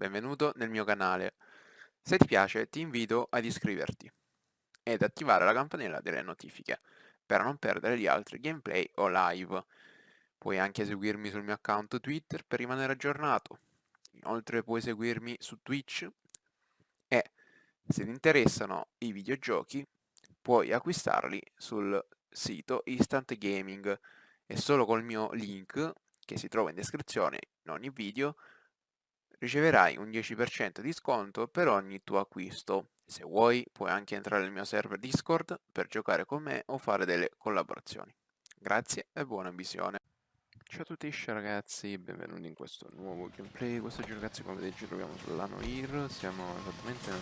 benvenuto nel mio canale. Se ti piace ti invito ad iscriverti ed attivare la campanella delle notifiche per non perdere gli altri gameplay o live. Puoi anche seguirmi sul mio account Twitter per rimanere aggiornato. Inoltre puoi seguirmi su Twitch e se ti interessano i videogiochi puoi acquistarli sul sito Instant Gaming e solo col mio link che si trova in descrizione in ogni video riceverai un 10% di sconto per ogni tuo acquisto. Se vuoi, puoi anche entrare nel mio server Discord per giocare con me o fare delle collaborazioni. Grazie e buona visione. Ciao a tutti ragazzi, benvenuti in questo nuovo gameplay. Quest'oggi ragazzi, come vedete, ci troviamo sulla Noire. Siamo esattamente nel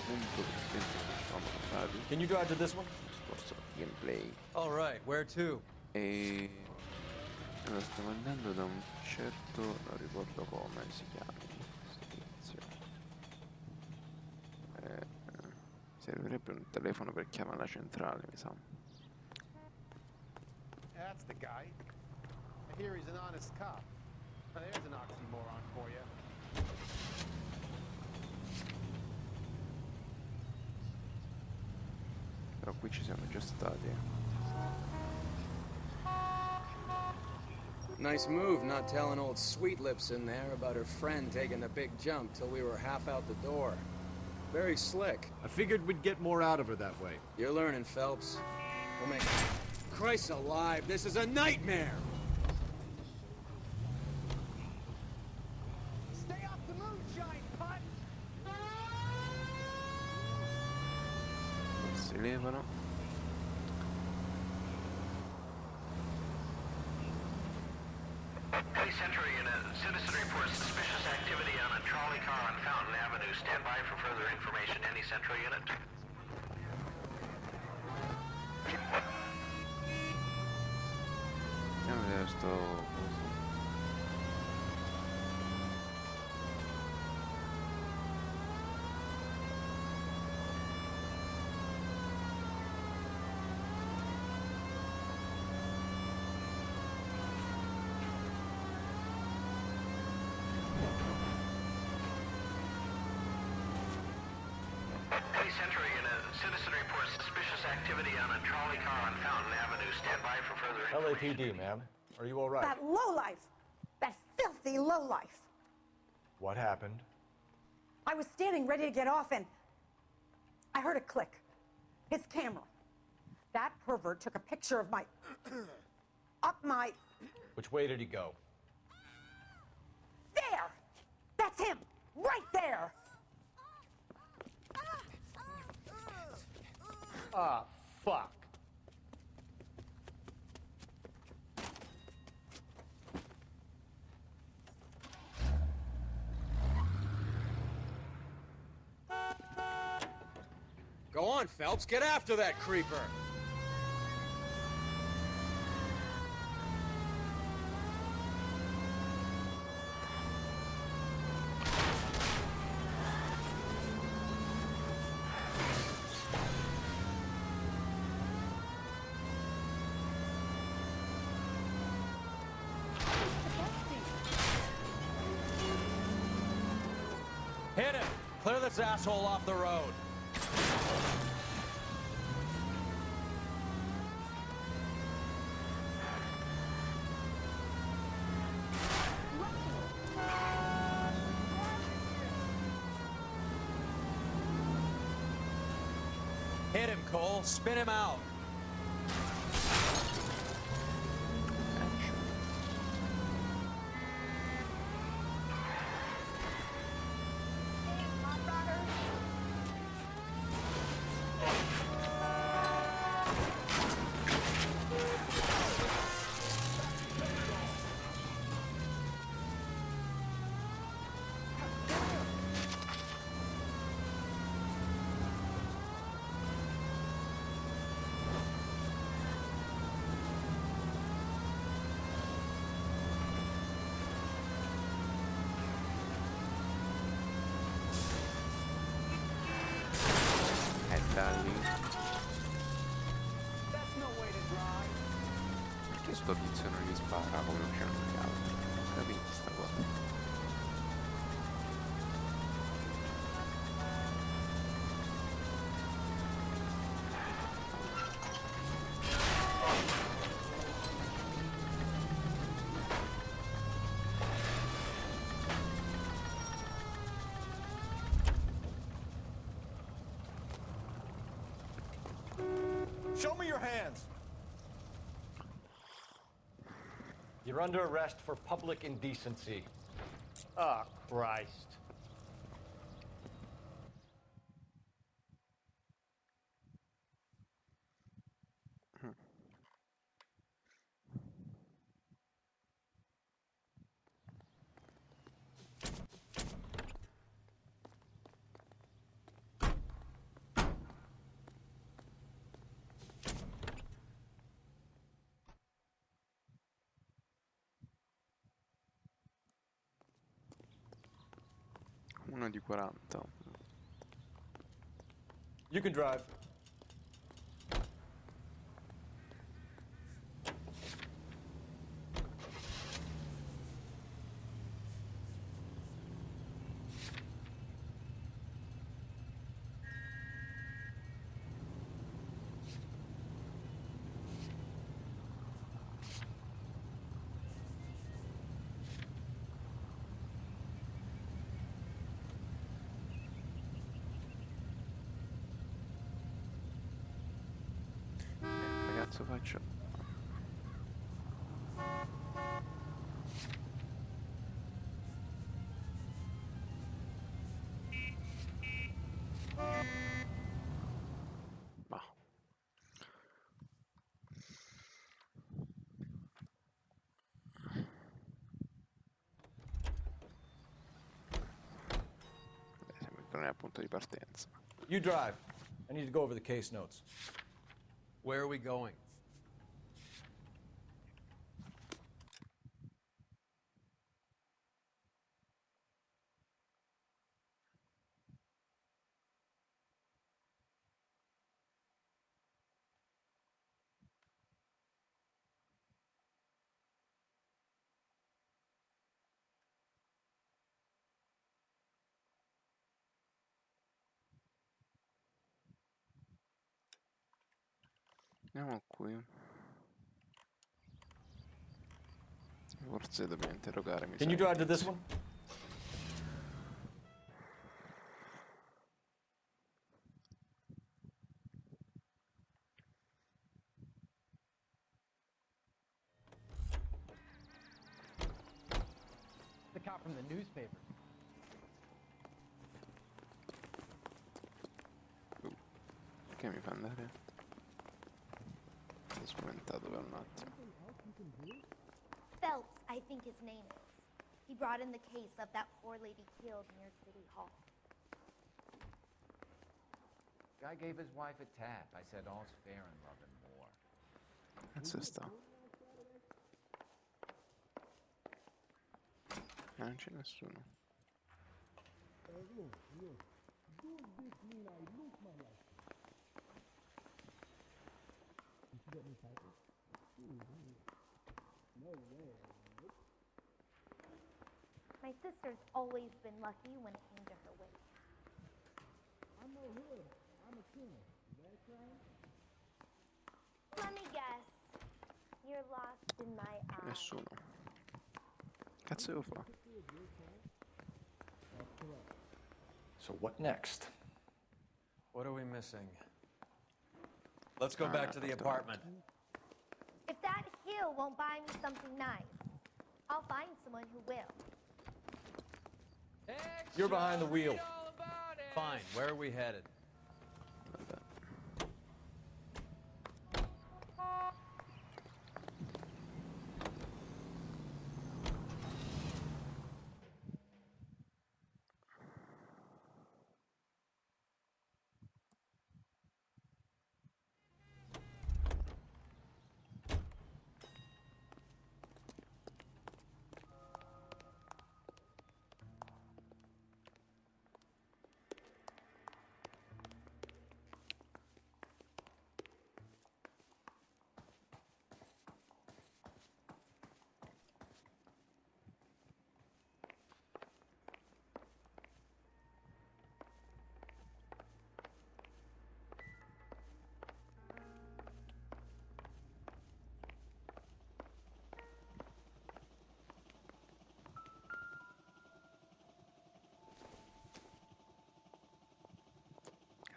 punto precedente in cui ci siamo andati. Can you drive to this one? Scorso gameplay. All right, where to? E allora stiamo andando da un certo, non ricordo come si chiami questo tizio. Servirebbe un telefono per chiamare la centrale, mi sa. That's the guy. I hear he's an honest cop. Now there's an oxymoron for you. Però qui ci siamo già stati. Nice move not telling old Sweet Lips in there about her friend taking the big jump till we were half out the door. Very slick. I figured we'd get more out of her that way. You're learning, Phelps. We'll make... Christ alive, this is a nightmare! Stay off the moonshine, putt! Si levano. Police Central Unit. Citizen reports suspicious activity on a trolley car on Fountain Avenue. Stand by for further information. Any Central Unit? Andiamo a vedere sto coso. Police Central Unit. Citizen reports suspicious activity on a trolley car on Fountain Avenue. Stand by for further information. LAPD, ma'am. Are you all right? That lowlife! That filthy lowlife! What happened? I was standing ready to get off and I heard a click. His camera. That pervert took a picture of my... up my... Which way did he go? There! That's him! Right there! Ah, fuck. Go on, Phelps, get after that creeper! Hit him! Clear this asshole off the road. Hit him, Cole. Spin him out. Da lì. Perché sto tizio non gli spara come lo facevano gli altri? Non capisco sta cosa. You're under arrest for public indecency. Oh, Christ. Uno di 40. You can drive. Ragazzo, faccio. Ma. Sembra che non è al punto di partenza. You drive. I need to go over the case notes. Where are we going? Andiamo qui. Forse dobbiamo interrogare, mi Can you sa. drive to this one? The cop from the newspaper. Perché mi fa andare? Sono spaventato per un attimo. Phelps, I think his name is. He brought in the case of that poor lady killed near City Hall. Guy gave his wife a tap. I said all's fair in love and war. Cazzo sta? Non c'è nessuno. My sister's always been lucky when it came to her weight. Let me guess. You're lost in my eyes. Nessuno. Cazzo devo fare? So what next? What are we missing? Let's go back to the apartment. If that hill won't buy me something nice, I'll find someone who will. You're behind the wheel. Fine. Where are we headed? Vabbè.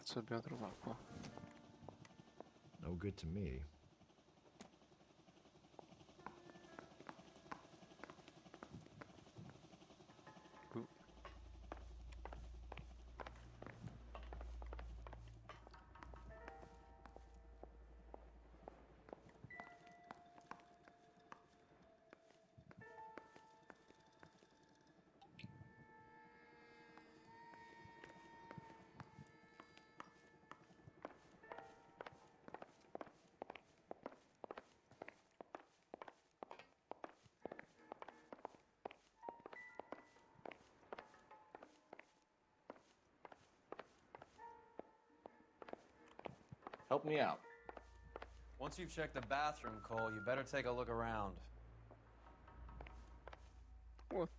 Cazzo dobbiamo trovare qua? No good to me. Help me out. Once you've checked the bathroom, Cole, you better take a look around. What?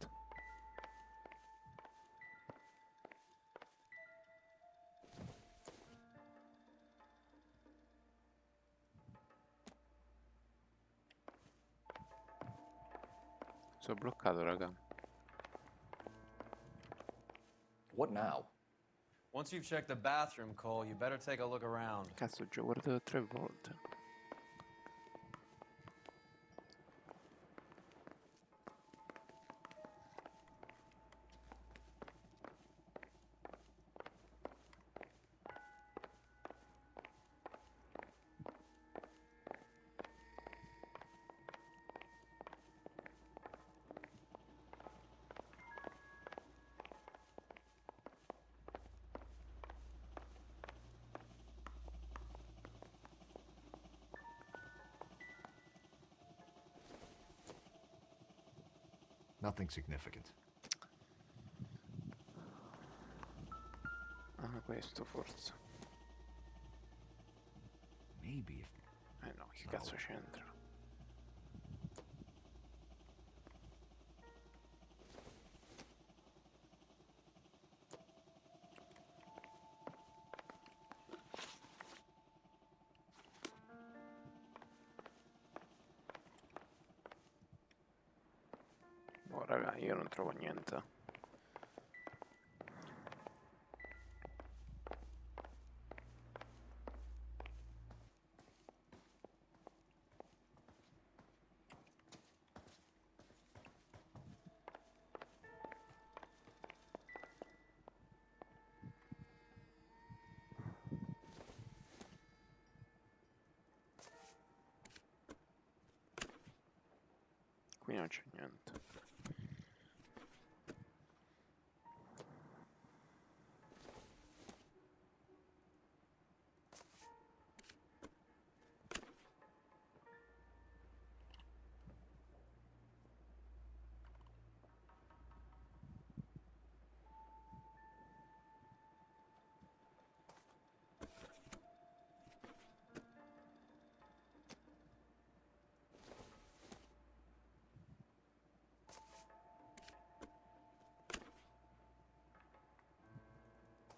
Sono bloccato, raga. What now? Once you've checked the bathroom, Cole, you better take a look around. Cazzo, ho già guardato 3 volte. Nothing significant. Ah, questo forse. Maybe if... No, che cazzo c'entra? Oh, raga, io non trovo niente. Qui non c'è niente.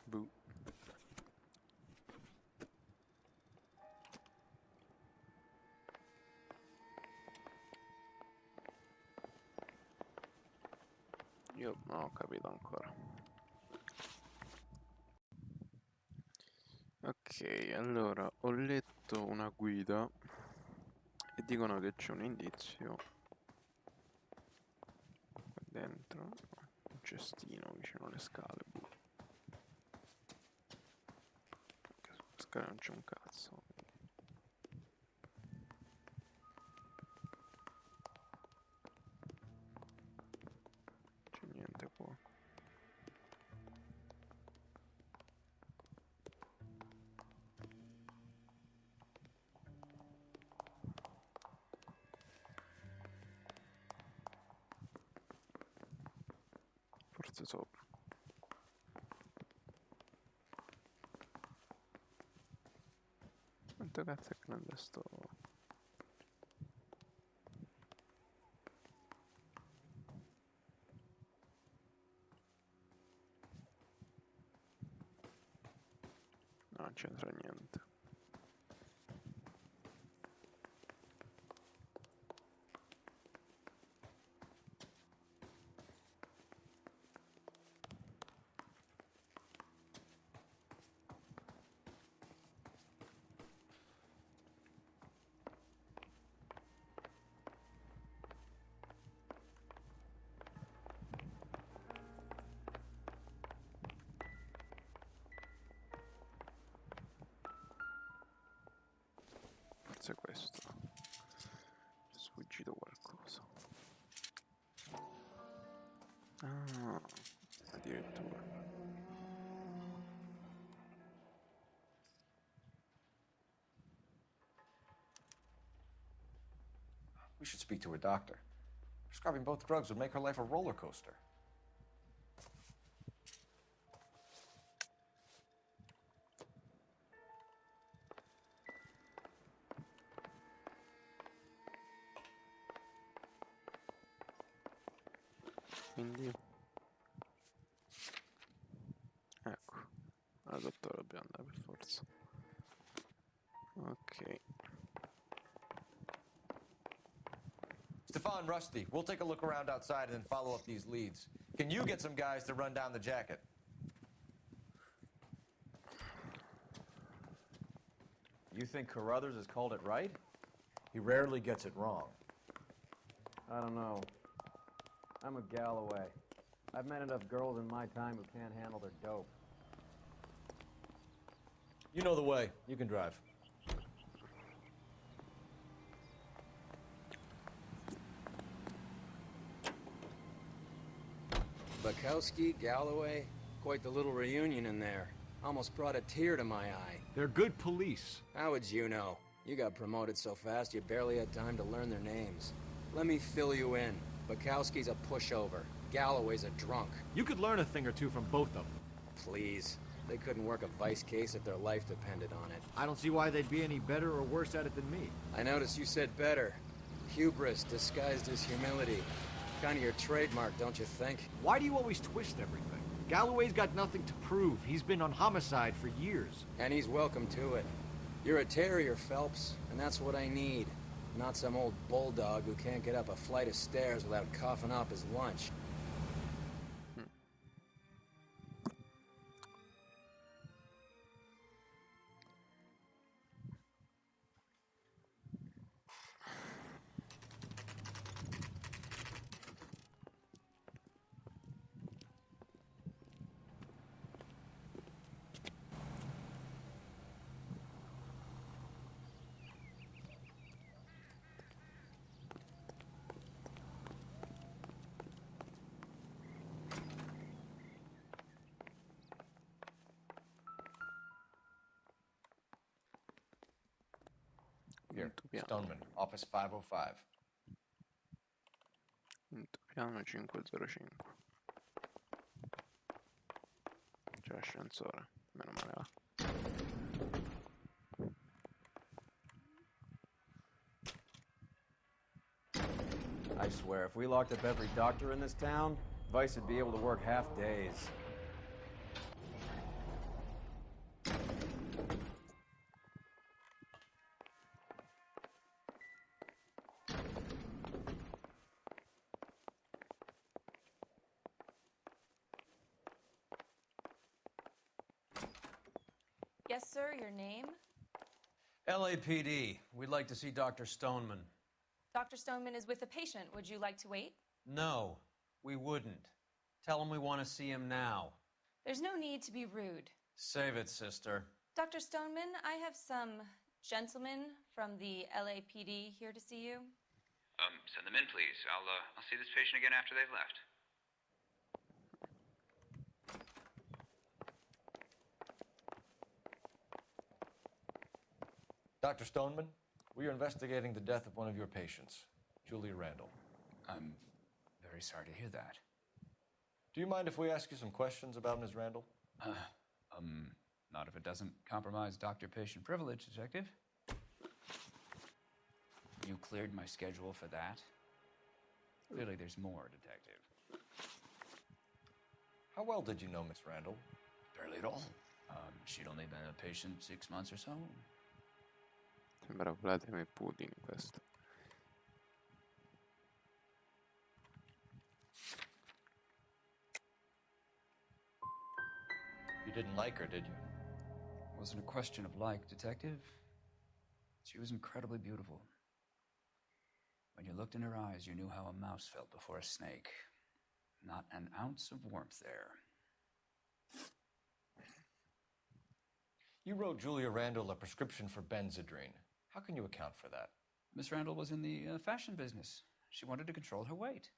Boh. Io non ho capito ancora. Ok, allora ho letto una guida e dicono che c'è un indizio qua dentro, un cestino vicino alle scale. Boh. Sulle scale non c'è un cazzo. C'è niente qua. Forse sopra. Quanto cazzo è grande sto? No, non c'entra niente. Forse questo. È sfuggito qualcosa. Ah, addirittura. We should speak to her doctor. Prescribing both drugs would make her life a roller coaster. quindi ecco, al dottore dobbiamo andare per forza. Ok. Stefan, Rusty, we'll take a look around outside and then follow up these leads. Can you get some guys to run down the jacket? You think Carruthers has called it right? He rarely gets it wrong. I don't know. I'm a Galloway. I've met enough girls in my time who can't handle their dope. You know the way. You can drive. Bukowski, Galloway, quite the little reunion in there. Almost brought a tear to my eye. They're good police. How would you know? You got promoted so fast you barely had time to learn their names. Let me fill you in. Bukowski's a pushover. Galloway's a drunk. You could learn a thing or two from both of them. Please. They couldn't work a vice case if their life depended on it. I don't see why they'd be any better or worse at it than me. I noticed you said better. Hubris disguised as humility. Kind of your trademark, don't you think? Why do you always twist everything? Galloway's got nothing to prove. He's been on homicide for years. And he's welcome to it. You're a terrier, Phelps, and that's what I need. Not some old bulldog who can't get up a flight of stairs without coughing up his lunch. Here, Quinto piano. Stoneman, office 505. Quinto piano 505. C'è l'ascensore, meno male va. I swear, if we locked up every doctor in this town, Vice would be able to work half days. Yes, sir, your name? LAPD. We'd like to see Dr. Stoneman. Dr. Stoneman is with a patient. Would you like to wait? No, we wouldn't. Tell him we want to see him now. There's no need to be rude. Save it, sister. Dr. Stoneman, I have some gentlemen from the LAPD here to see you. Send them in, please. I'll see this patient again after they've left. Dr. Stoneman, we are investigating the death of one of your patients, Julia Randall. I'm very sorry to hear that. Do you mind if we ask you some questions about Ms. Randall? Not if it doesn't compromise doctor-patient privilege, Detective. You cleared my schedule for that? Clearly there's more, Detective. How well did you know Miss Randall? Barely at all. She'd only been a patient 6 months or so. Sembra Vladimir Putin questo. You didn't like her, did you? Wasn't a question of like, Detective. She was incredibly beautiful. When you looked in her eyes, you knew how a mouse felt before a snake. Not an ounce of warmth there. You wrote Julia Randall a prescription for Benzedrine. How can you account for that? Miss Randall was in the fashion business. She wanted to control her weight.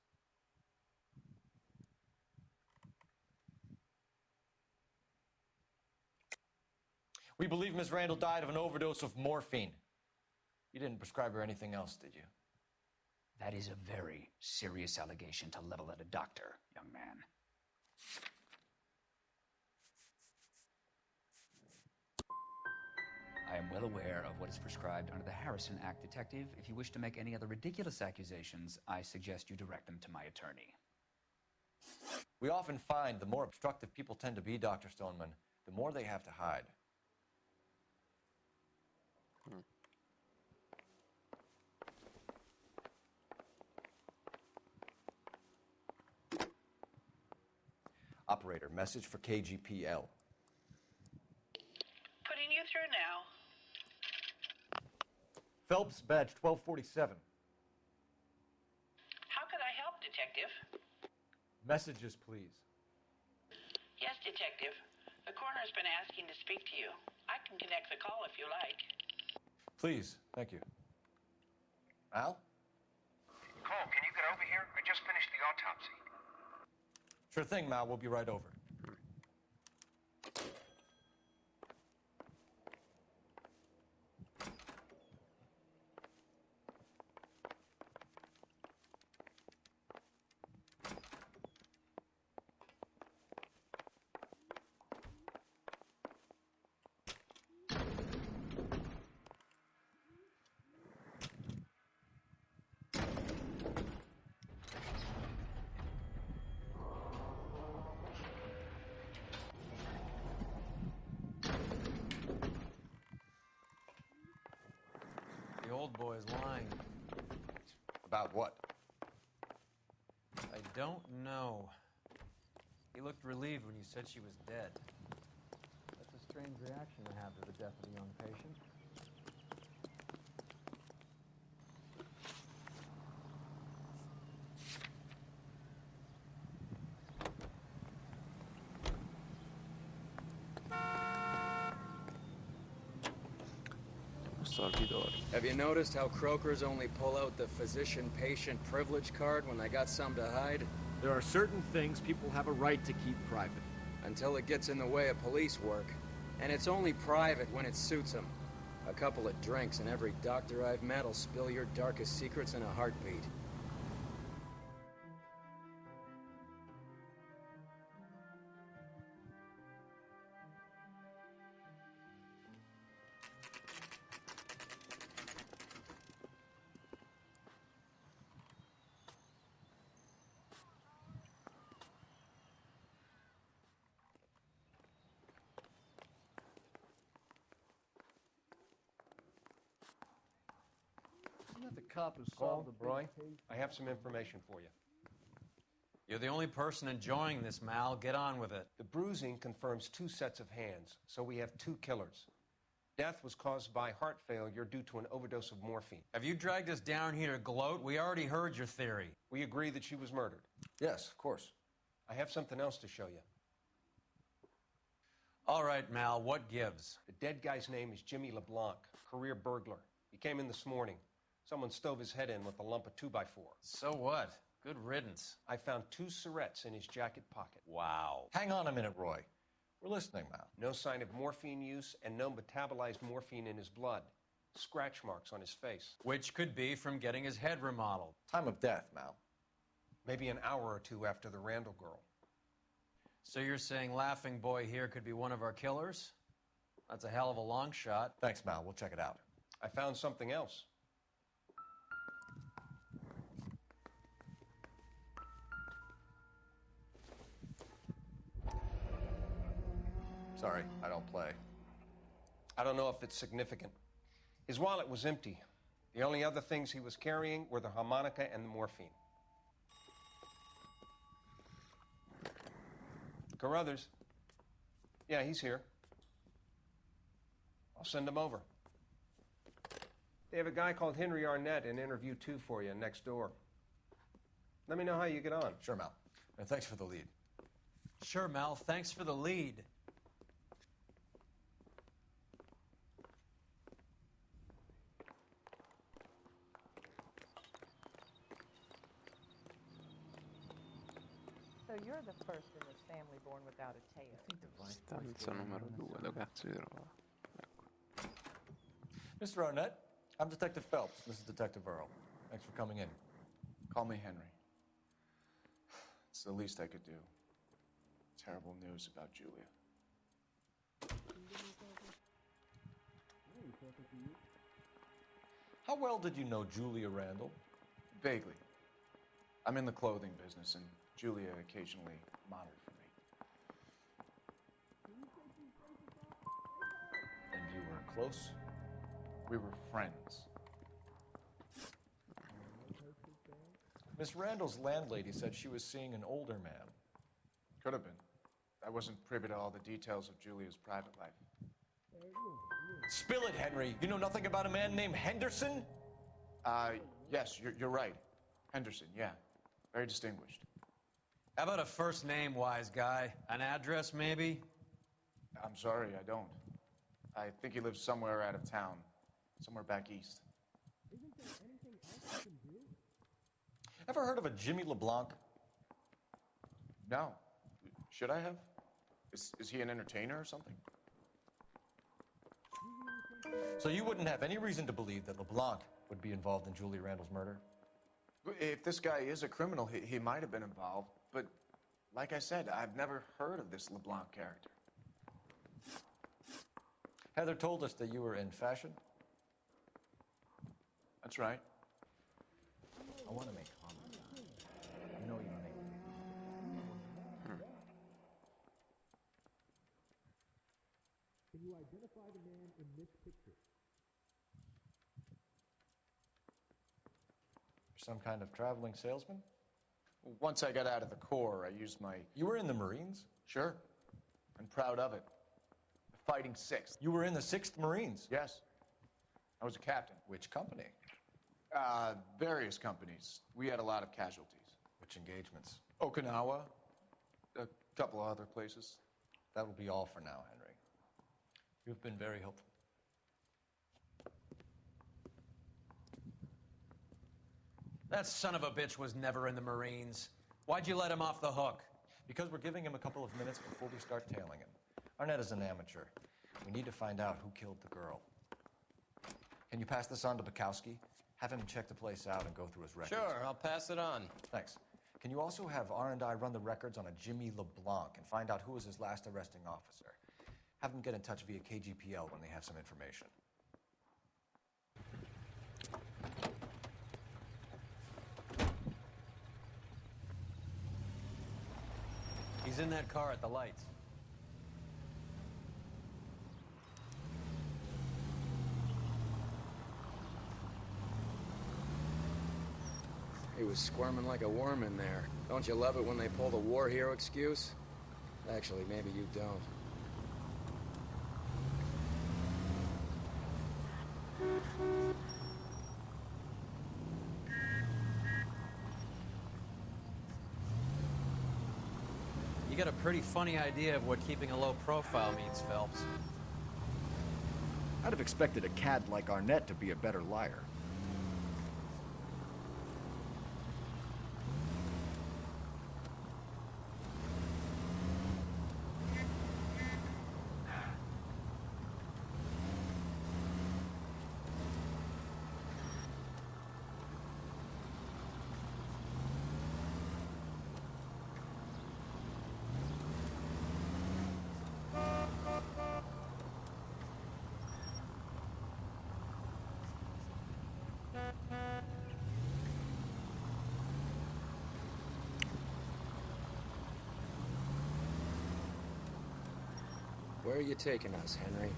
We believe Miss Randall died of an overdose of morphine. You didn't prescribe her anything else, did you? That is a very serious allegation to level at a doctor, young man. I am well aware of what is prescribed under the Harrison Act, Detective. If you wish to make any other ridiculous accusations, I suggest you direct them to my attorney. We often find the more obstructive people tend to be, Dr. Stoneman, the more they have to hide. Operator, message for KGPL. Putting you through now. Phelps, badge 1247. How could I help, Detective? Messages, please. Yes, Detective. The coroner's been asking to speak to you. I can connect the call if you like. Please, thank you. Al? Cole, can you get over here? I just finished the autopsy. Sure thing, Mal. We'll be right over. The old boy's lying. About what? I don't know. He looked relieved when you said she was dead. That's a strange reaction to have to the death of a young patient. Have you noticed how croakers only pull out the physician-patient privilege card when they got something to hide? There are certain things people have a right to keep private. Until it gets in the way of police work. And it's only private when it suits them. A couple of drinks and every doctor I've met will spill your darkest secrets in a heartbeat. Isn't that the cop who Cole, solved the Roy, I have some information for you. You're the only person enjoying this, Mal. Get on with it. The bruising confirms 2 sets of hands, so we have 2 killers. Death was caused by heart failure due to an overdose of morphine. Have you dragged us down here to gloat? We already heard your theory. We agree that she was murdered. Yes, of course. I have something else to show you. All right, Mal, what gives? The dead guy's name is Jimmy LeBlanc, career burglar. He came in this morning. Someone stove his head in with a lump of 2x4. So what? Good riddance. I found 2 cigarettes in his jacket pocket. Wow. Hang on a minute, Roy. We're listening now. No sign of morphine use and no metabolized morphine in his blood. Scratch marks on his face. Which could be from getting his head remodeled. Time of death, Mal. Maybe an hour or 2 after the Randall girl. So you're saying Laughing Boy here could be one of our killers? That's a hell of a long shot. Thanks, Mal. We'll check it out. I found something else. Sorry, I don't play. I don't know if it's significant. His wallet was empty. The only other things he was carrying were the harmonica and the morphine. Carruthers. Yeah, he's here. I'll send him over. They have a guy called Henry Arnett in interview 2 for you next door. Let me know how you get on. Sure, Mal. And thanks for the lead. Sure, Mal. Thanks for the lead. So you're the first in this family born without a tail. Stanza numero 2, dove cazzo si trova? Ecco. Mr. Arnett, I'm Detective Phelps. This is Detective Earl. Thanks for coming in. Call me Henry. It's the least I could do. Terrible news about Julia. How well did you know Julia Randall? Vaguely. I'm in the clothing business, and Julia occasionally modeled for me. And you were close? We were friends. Miss Randall's landlady said she was seeing an older man. Could have been. I wasn't privy to all the details of Julia's private life. Spill it, Henry. You know nothing about a man named Henderson? Yes, you're right. Henderson, yeah. Very distinguished. How about a first name, wise guy? An address, maybe? I'm sorry, I don't. I think he lives somewhere out of town. Somewhere back east. Ever heard of a Jimmy LeBlanc? No. Should I have? Is he an entertainer or something? So you wouldn't have any reason to believe that LeBlanc would be involved in Julie Randall's murder? If this guy is a criminal, he might have been involved. But like I said, I've never heard of this LeBlanc character. Heather told us that you were in fashion. That's right. I want to make comments. You know you make me. Can you identify the man in this picture? Some kind of traveling salesman? Once I got out of the Corps, I used my... You were in the Marines? Sure. I'm proud of it. The Fighting Sixth. You were in the 6th Marines? Yes. I was a captain. Which company? Various companies. We had a lot of casualties. Which engagements? Okinawa. A couple of other places. That will be all for now, Henry. You've been very helpful. That son of a bitch was never in the Marines. Why'd you let him off the hook? Because we're giving him a couple of minutes before we start tailing him. Arnett is an amateur. We need to find out who killed the girl. Can you pass this on to Bukowski? Have him check the place out and go through his records. Sure, I'll pass it on. Thanks. Can you also have R&I run the records on a Jimmy LeBlanc and find out who was his last arresting officer? Have them get in touch via KGPL when they have some information. He's in that car at the lights. He was squirming like a worm in there. Don't you love it when they pull the war hero excuse? Actually, maybe you don't. You got a pretty funny idea of what keeping a low profile means, Phelps. I'd have expected a cad like Arnett to be a better liar. Where are you taking us, Henry?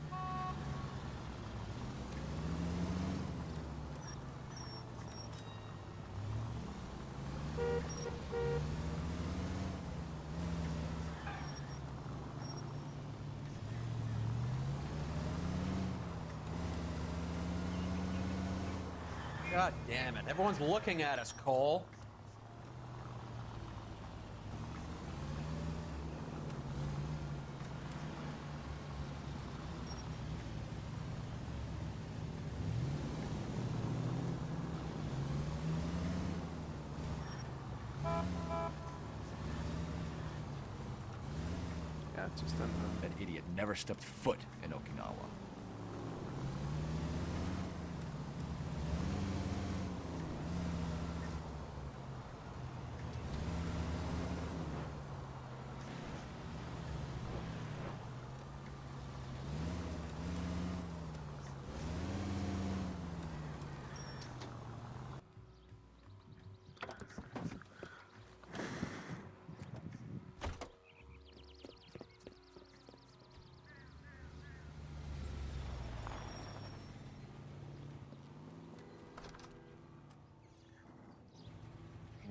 God damn it. Everyone's looking at us, Cole. Yeah, it's just That idiot never stepped foot in Okinawa.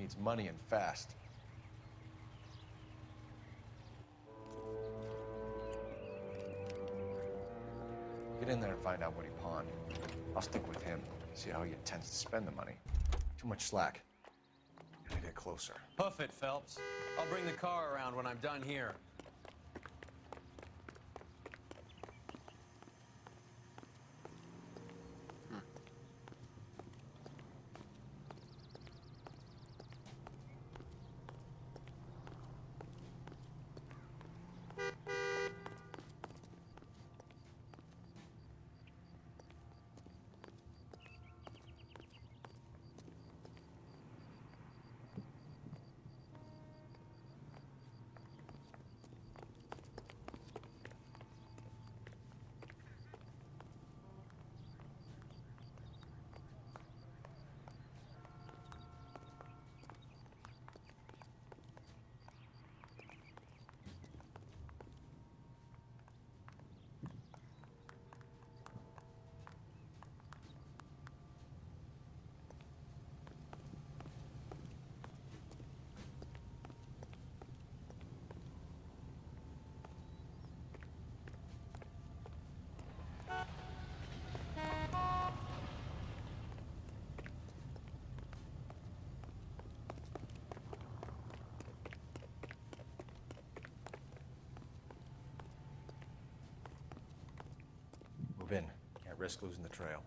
needs money and fast. Get in there and find out what he pawned. I'll stick with him, see how he intends to spend the money. Too much slack. Gotta get closer. Hoof it, Phelps. I'll bring the car around when I'm done here. Move in. Can't risk losing the trail.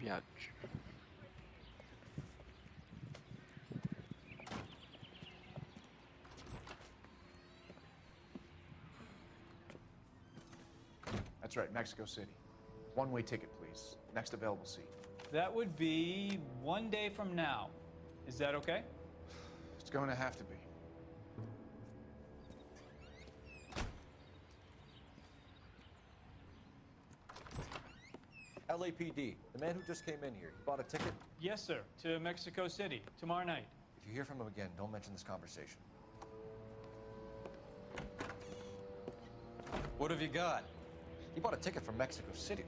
Viaggi. That's right, Mexico City. One-way ticket, please. Next available seat. That would be 1 day from now. Is that okay? It's going to have to be. LAPD, the man who just came in here, he bought a ticket? Yes, sir. To Mexico City, tomorrow night. If you hear from him again, don't mention this conversation. What have you got? He bought a ticket from Mexico City.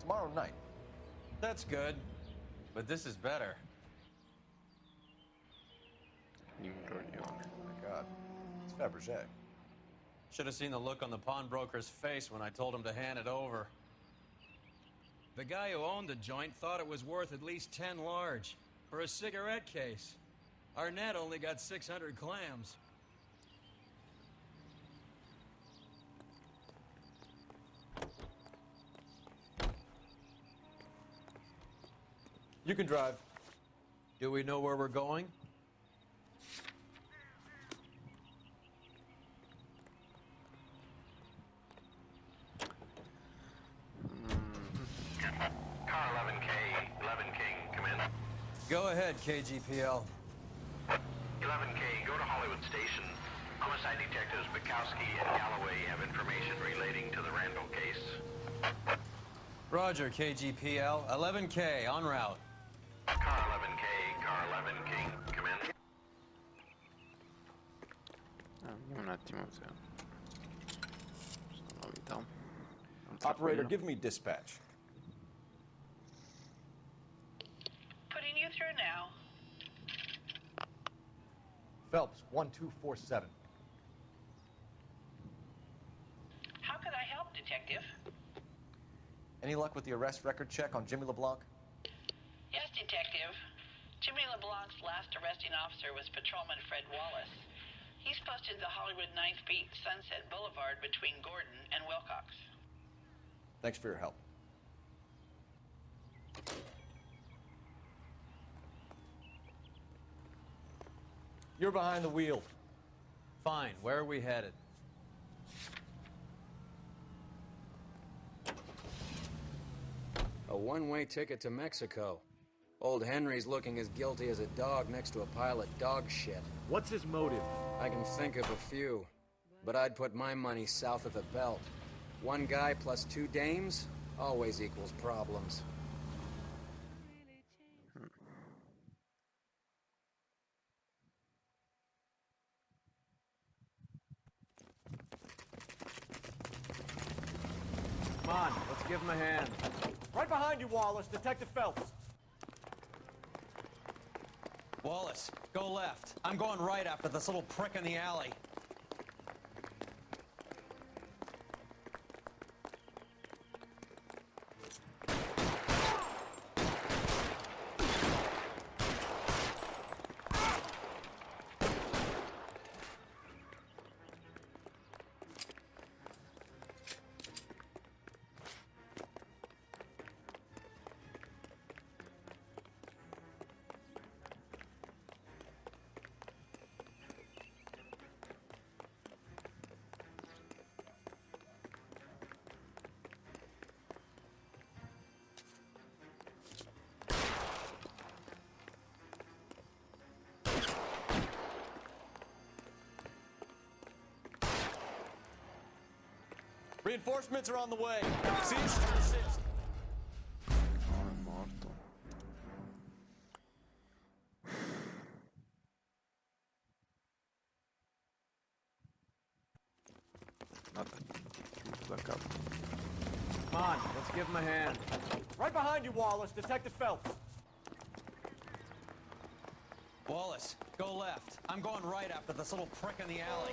Tomorrow night. That's good. But this is better. L'imbroglione. Oh my God. It's Fabergé. Should have seen the look on the pawnbroker's face when I told him to hand it over. The guy who owned the joint thought it was worth at least 10 large for a cigarette case. Arnett only got 600 clams. You can drive. Do we know where we're going? Car 11K, come in. Go ahead, KGPL. 11K, go to Hollywood Station. Homicide detectives Bukowski and Galloway have information relating to the Randall case. Roger, KGPL. 11K, en route. Car 11K, come in. Vediamo un attimo se... questa novità. Non so Operator, quello. give me dispatch. Putting you through now. Phelps, 1247. How could I help, Detective? Any luck with the arrest record check on Jimmy LeBlanc? Yes, Detective. Jimmy LeBlanc's last arresting officer was Patrolman Fred Wallace. He's posted the Hollywood 9th Beat Sunset Boulevard between Gordon and Wilcox. Thanks for your help. You're behind the wheel. Fine, where are we headed? A one-way ticket to Mexico. Old Henry's looking as guilty as a dog next to a pile of dog shit. What's his motive? I can think of a few, but I'd put my money south of the belt. One guy plus 2 dames always equals problems. Come on, let's give him a hand. Right behind you, Wallace. Detective Phelps. Wallace, go left. I'm going right after this little prick in the alley. Reinforcements are on the way. Cease and desist. No, è morto. Vabbè, tutto da capo. Come on, let's give him a hand. Right behind you, Wallace. Detective Phelps. Wallace, go left. I'm going right after this little prick in the alley.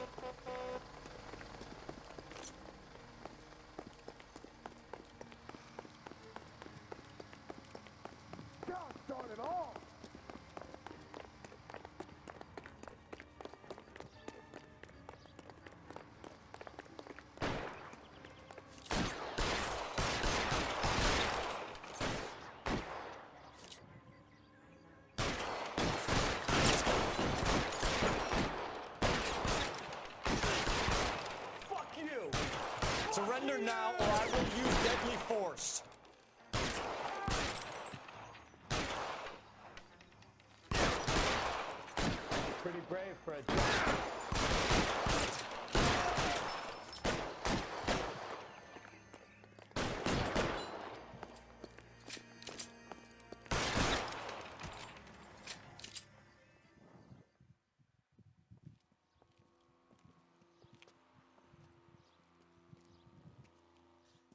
Surrender now, or I will use deadly force. Pretty brave for a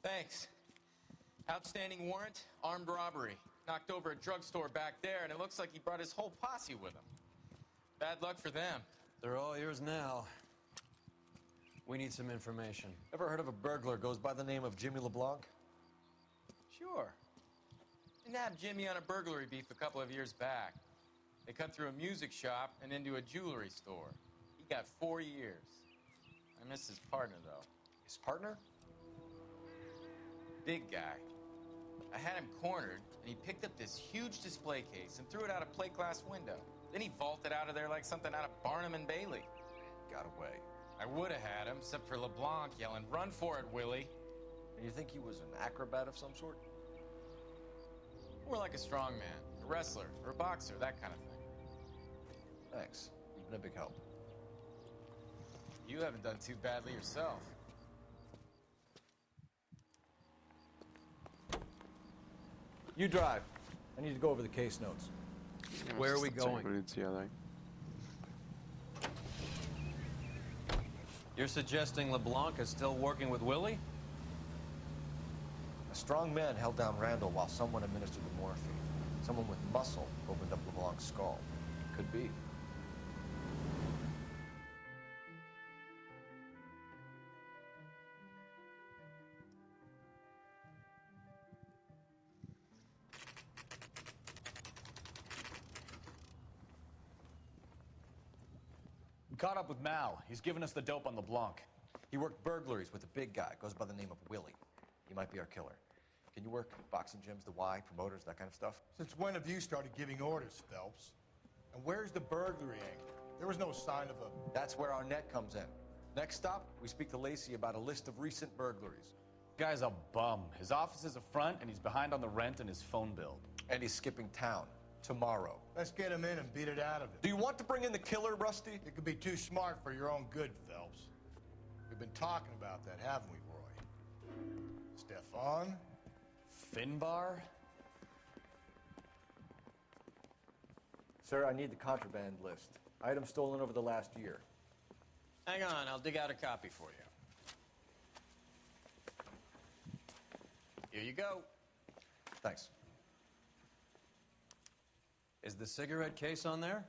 Thanks. Outstanding warrant, armed robbery. Knocked over a drugstore back there, and it looks like he brought his whole posse with him. Bad luck for them. They're all yours now. We need some information. Ever heard of a burglar goes by the name of Jimmy LeBlanc? Sure. Nabbed Jimmy on a burglary beef a couple of years back. They cut through a music shop and into a jewelry store. He got 4 years. I miss his partner, though. His partner? Big guy. I had him cornered, and he picked up this huge display case and threw it out a plate glass window. Then he vaulted out of there like something out of Barnum and Bailey. Got away. I would have had him, except for LeBlanc yelling, "Run for it, Willie!" And you think he was an acrobat of some sort? More like a strongman, a wrestler, or a boxer, that kind of thing. Thanks. You've been a big help. You haven't done too badly yourself. You drive. I need to go over the case notes. Where are we going? Polizia, dai. You're suggesting LeBlanc is still working with Willie? A strong man held down Randall while someone administered the morphine. Someone with muscle opened up LeBlanc's skull. Could be. We caught up with Mal. He's given us the dope on LeBlanc. He worked burglaries with a big guy. Goes by the name of Willie. He might be our killer. Can you work boxing gyms, the Y, promoters, that kind of stuff? Since when have you started giving orders, Phelps? And where's the burglary angle? There was no sign of a... That's where our net comes in. Next stop, we speak to Lacey about a list of recent burglaries. Guy's a bum. His office is a front, and he's behind on the rent and his phone bill. And he's skipping town. tomorrow. Let's get him in and beat it out of him. Do you want to bring in the killer, Rusty? You could be too smart for your own good, Phelps. We've been talking about that, haven't we, Roy? Stefan? Finbar? Sir, I need the contraband list. Items stolen over the last year. Hang on, I'll dig out a copy for you. Here you go. Thanks. Is the cigarette case on there?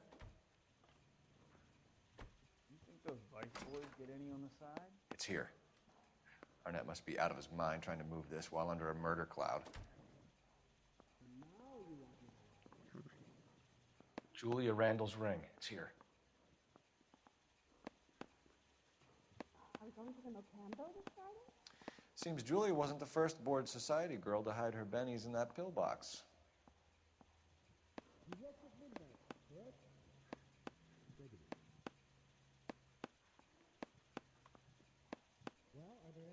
You think those bike boys get any on the side? It's here. Arnett must be out of his mind trying to move this while under a murder cloud. Julia Randall's ring. It's here. Are we going to the Mocambo this Friday? Seems Julia wasn't the first bored society girl to hide her bennies in that pillbox.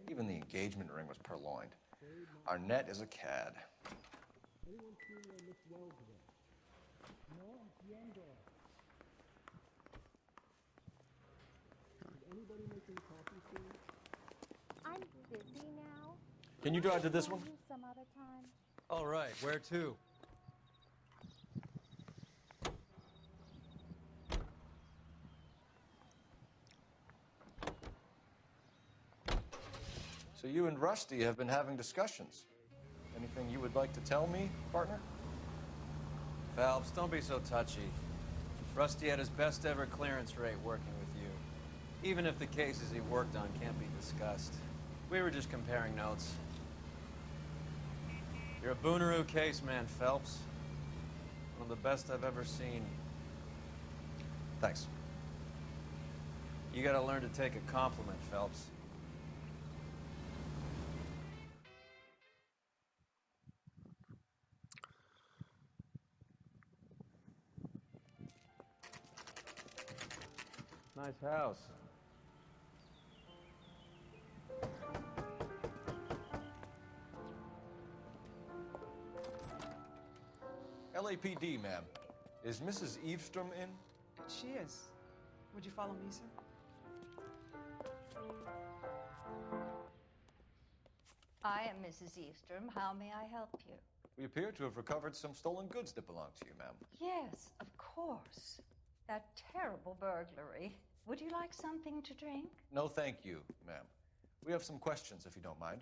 Even the engagement ring was purloined. Arnett is a cad. I'm busy now. Can you drive to this one? Maybe some other time. All right, where to? So you and Rusty have been having discussions. Anything you would like to tell me, partner? Phelps, don't be so touchy. Rusty had his best ever clearance rate working with you. Even if the cases he worked on can't be discussed. We were just comparing notes. You're a Booneroo case man, Phelps. One of the best I've ever seen. Thanks. You gotta learn to take a compliment, Phelps. Nice house. LAPD, ma'am. Is Mrs. Eavestrom in? She is. Would you follow me, sir? I am Mrs. Eavestrom. How may I help you? We appear to have recovered some stolen goods that belong to you, ma'am. Yes, of course. That terrible burglary. Would you like something to drink? No, thank you, ma'am. We have some questions, if you don't mind.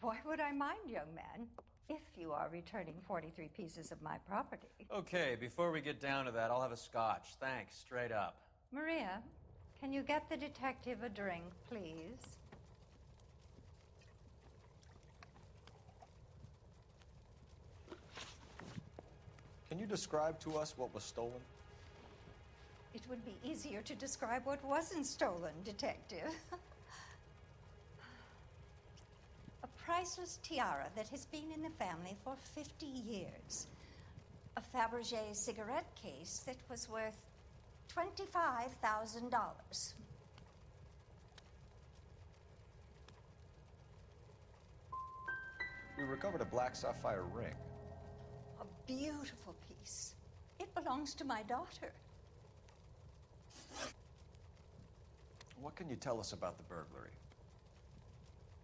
Why would I mind, young man, if you are returning 43 pieces of my property? Okay, before we get down to that, I'll have a scotch. Thanks, straight up. Maria, can you get the detective a drink, please? Can you describe to us what was stolen? It would be easier to describe what wasn't stolen, Detective. A priceless tiara that has been in the family for 50 years. A Fabergé cigarette case that was worth $25,000. We recovered a black sapphire ring. A beautiful piece. It belongs to my daughter. What can you tell us about the burglary?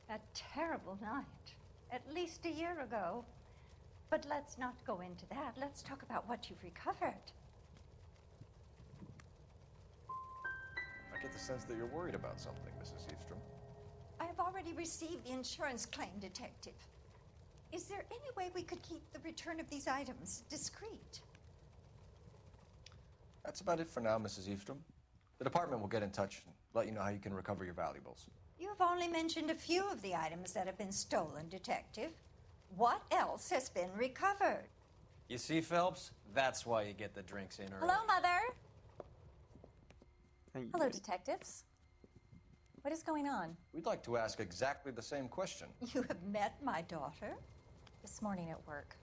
That terrible night, at least a year ago. But let's not go into that. Let's talk about what you've recovered. I get the sense that you're worried about something, Mrs. Eavestrom. I have already received the insurance claim, Detective. Is there any way we could keep the return of these items discreet? That's about it for now, Mrs. Eavestrom. The department will get in touch and let you know how you can recover your valuables. You have only mentioned a few of the items that have been stolen, Detective. What else has been recovered? You see, Phelps? That's why you get the drinks in early. Hello, Mother. Hey. Hello, detectives. What is going on? We'd like to ask exactly the same question. You have met my daughter? This morning at work.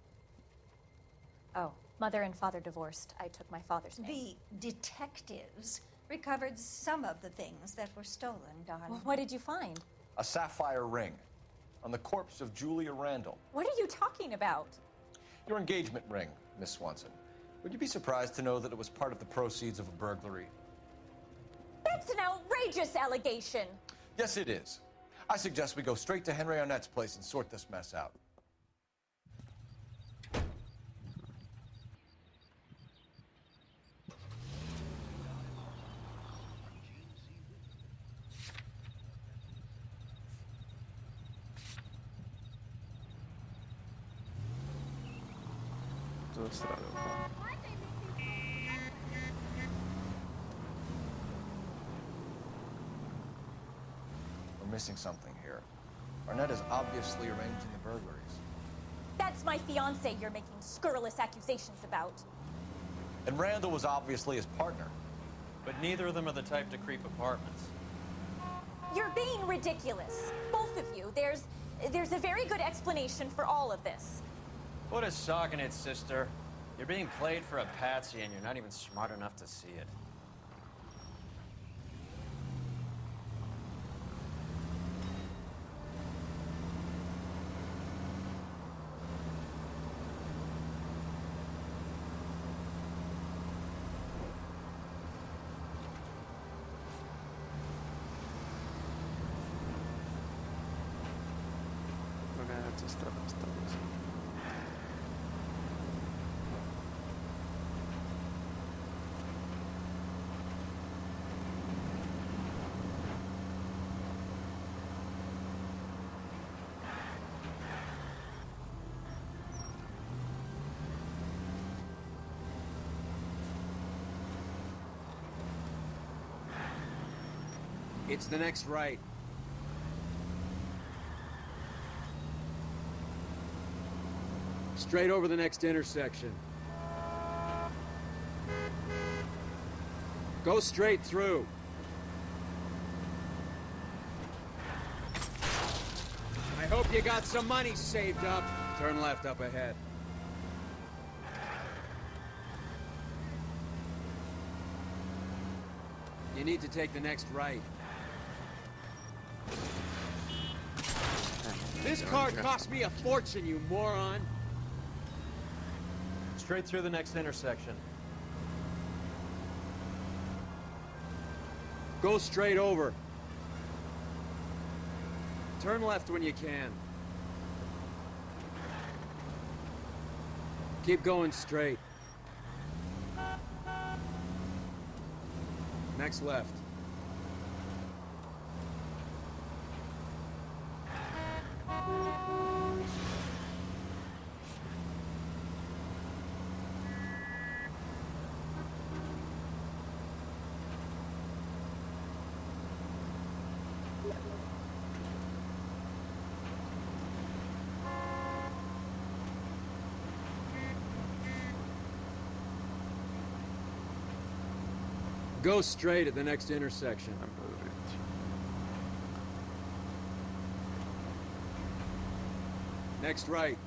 Oh, Mother and Father divorced. I took my father's name. The detectives recovered some of the things that were stolen, darling. Well, what did you find? A sapphire ring on the corpse of Julia Randall. What are you talking about? Your engagement ring, Miss Swanson. Would you be surprised to know that it was part of the proceeds of a burglary? That's an outrageous allegation. Yes, it is. I suggest we go straight to Henry Arnett's place and sort this mess out. Dove strada qua? We're missing something here. Arnett is obviously arranging the burglaries. That's my fiance you're making scurrilous accusations about. And Randall was obviously his partner. But neither of them are the type to creep apartments. You're being ridiculous. Both of you. There's a very good explanation for all of this. What a sock in it, sister. You're being played for a patsy and you're not even smart enough to see it. Ragazzi, strada così. It's the next right. Straight over the next intersection. Go straight through. I hope you got some money saved up. Turn left up ahead. You need to take the next right. This car cost me a fortune, you moron! Straight through the next intersection. Go straight over. Turn left when you can. Keep going straight. Next left. Go straight at the next intersection. Next right.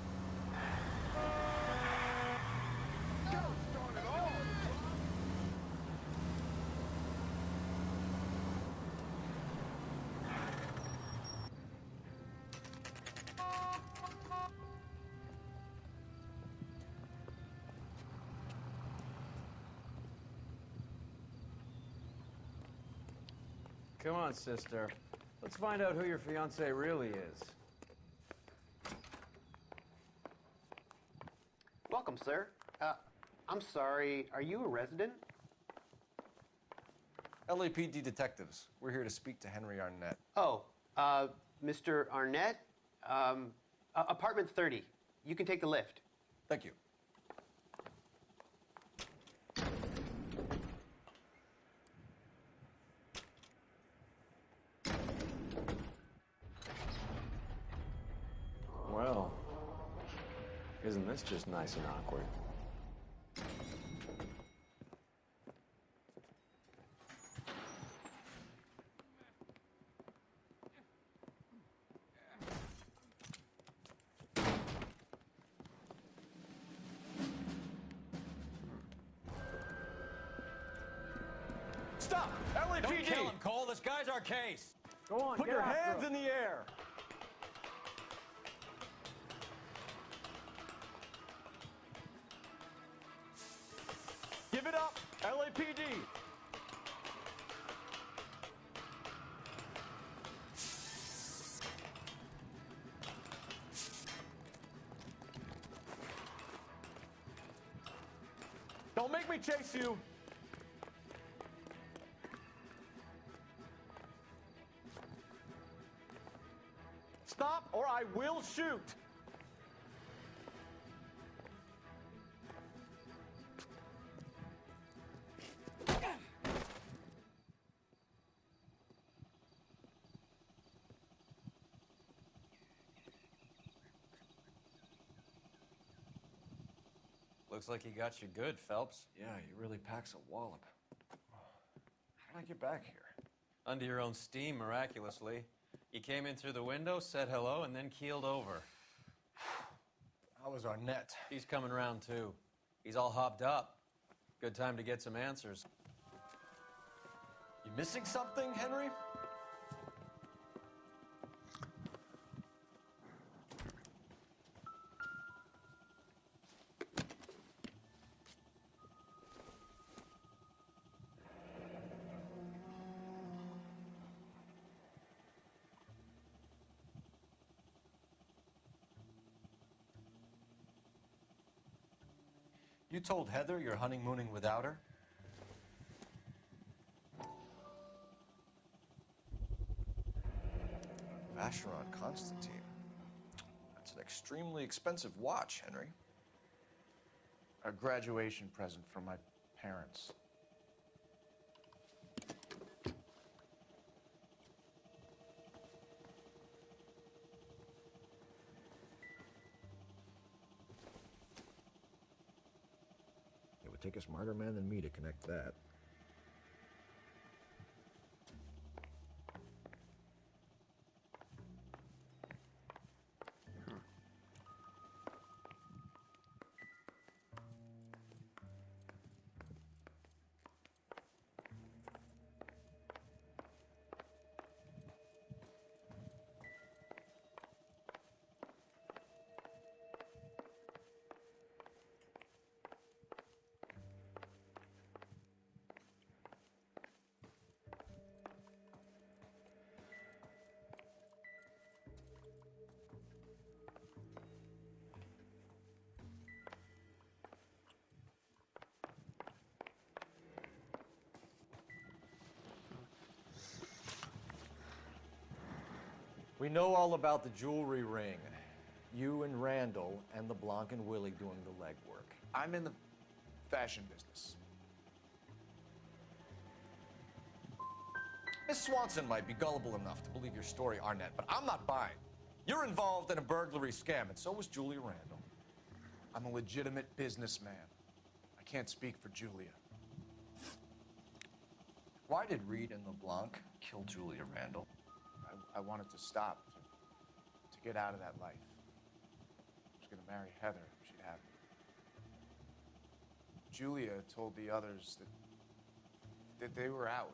Come on, sister. Let's find out who your fiance really is. Welcome, sir. I'm sorry, are you a resident? LAPD detectives. We're here to speak to Henry Arnett. Oh, Mr. Arnett? Apartment 30. You can take the lift. Thank you. Well, isn't this just nice and awkward? Stop! LAPD! Don't kill him, Cole. This guy's our case. Go on, Put your hands in the air! Give it up, LAPD! Don't make me chase you! Stop or I will shoot! Looks like he got you good, Phelps. Yeah, he really packs a wallop. How did I get back here? Under your own steam, miraculously. You came in through the window, said hello, and then keeled over. How was Arnett? He's coming around, too. He's all hopped up. Good time to get some answers. You missing something, Henry? You told Heather you're honeymooning without her? Vacheron Constantine. That's an extremely expensive watch, Henry. A graduation present from my parents. It would take a smarter man than me to connect that. We know all about the jewelry ring. You and Randall and LeBlanc and Willie doing the legwork. I'm in the fashion business. Miss Swanson might be gullible enough to believe your story, Arnett, but I'm not buying. You're involved in a burglary scam, and so was Julia Randall. I'm a legitimate businessman. I can't speak for Julia. Why did Reed and LeBlanc kill Julia Randall? I wanted to stop, to get out of that life. I was gonna marry Heather if she'd have me. Julia told the others that they were out,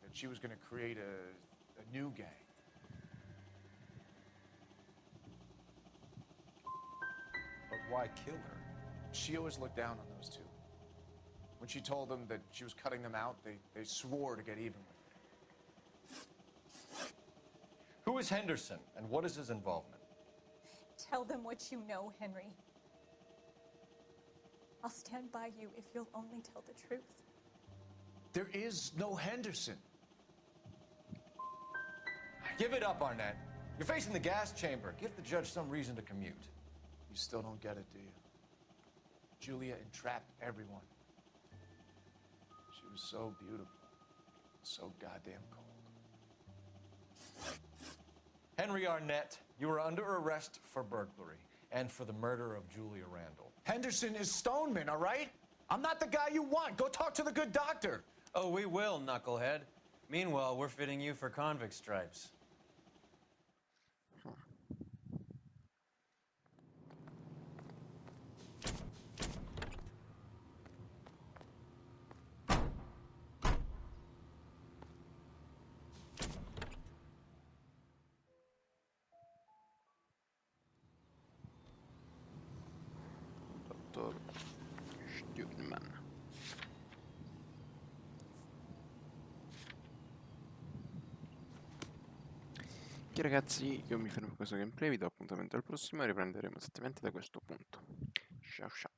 that she was gonna create a new gang. But why kill her? She always looked down on those two. When she told them that she was cutting them out, they swore to get even with her. Who is Henderson, and what is his involvement? Tell them what you know, Henry. I'll stand by you if you'll only tell the truth. There is no Henderson. Give it up, Arnett. You're facing the gas chamber. Give the judge some reason to commute. You still don't get it, do you? Julia entrapped everyone. She was so beautiful, so goddamn cold. Henry Arnett, you are under arrest for burglary and for the murder of Julia Randall. Henderson is Stoneman, all right? I'm not the guy you want. Go talk to the good doctor. Oh, we will, knucklehead. Meanwhile, we're fitting you for convict stripes. Dr. Stugman. Ok ragazzi, io mi fermo con questo gameplay, vi do appuntamento al prossimo e riprenderemo esattamente da questo punto. Ciao ciao.